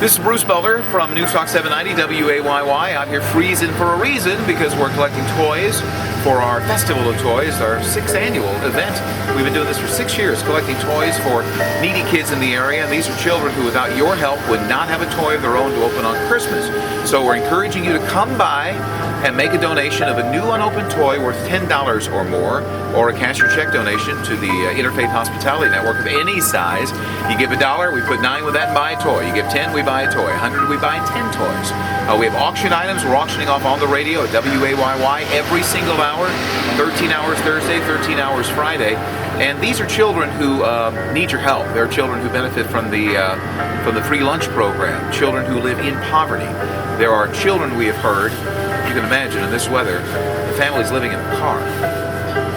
This is Bruce Butler from News Talk 790 WAYY, out here freezing for a reason because we're collecting toys for our Festival of Toys, our 6th annual event. We've been doing this for 6 years, collecting toys for needy kids in the area. And these are children who, without your help, would not have a toy of their own to open on Christmas. So we're encouraging you to come by and make a donation of a new unopened toy worth $10 or more, or a cash or check donation to the Interfaith Hospitality Network of any size. You give $1, we put 9 with that and buy a toy. You give 10, we buy a toy. 100, we buy 10 toys. We have auction items. We're auctioning off on the radio at WAYY every single hour, 13 hours Thursday, 13 hours Friday. And these are children who need your help. They're children who benefit from the free lunch program, children who live in poverty. There are children, we have heard, you can imagine in this weather, the families living in a car.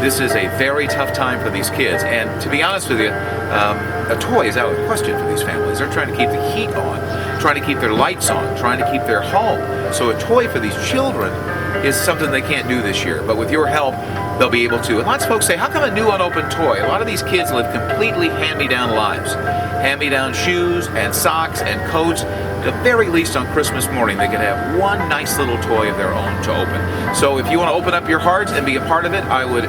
This is a very tough time for these kids, and to be honest with you, a toy is out of the question for these families. They're trying to keep the heat on, trying to keep their lights on, trying to keep their home. So a toy for these children is something they can't do this year, but with your help, they'll be able to. And lots of folks say, how come a new unopened toy? A lot of these kids live completely hand-me-down lives. Hand-me-down shoes and socks and coats. At the very least on Christmas morning, they can have one nice little toy of their own to open. So if you want to open up your hearts and be a part of it, I would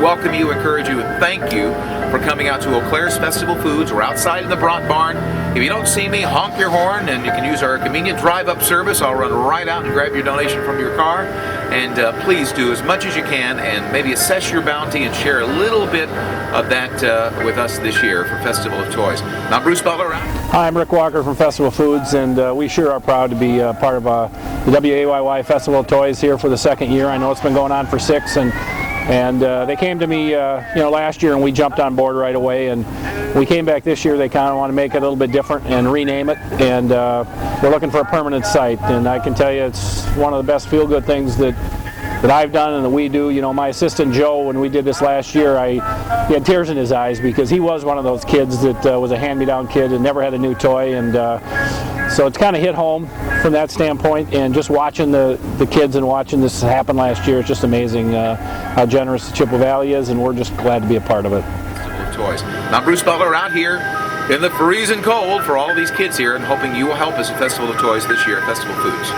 welcome you, encourage you, and thank you for coming out to Eau Claire's Festival Foods. We're outside in the Brought Barn. If you don't see me, honk your horn, and you can use our convenient drive-up service. I'll run right out and grab your donation from your car. And please do as much as you can, and maybe assess your bounty and share a little bit of that with us this year for Festival of Toys. Now, Bruce Butler. Hi, I'm Rick Walker from Festival Foods, and we sure are proud to be part of the WAYY Festival of Toys here for the 2nd year. I know it's been going on for 6, and they came to me last year, and we jumped on board right away, and we came back this year. They kind of want to make it a little bit different and rename it, and we're looking for a permanent site. And I can tell you it's one of the best feel-good things that I've done and that we do. You know, my assistant Joe, when we did this last year, he had tears in his eyes because he was one of those kids that was a hand-me-down kid and never had a new toy, and so it's kind of hit home from that standpoint. And just watching the kids and watching this happen last year, it's just amazing how generous the Chippewa Valley is, and we're just glad to be a part of it. Toys. Now, Bruce Butler out here in the freezing cold for all of these kids here, and hoping you will help us at Festival of Toys this year at Festival Foods.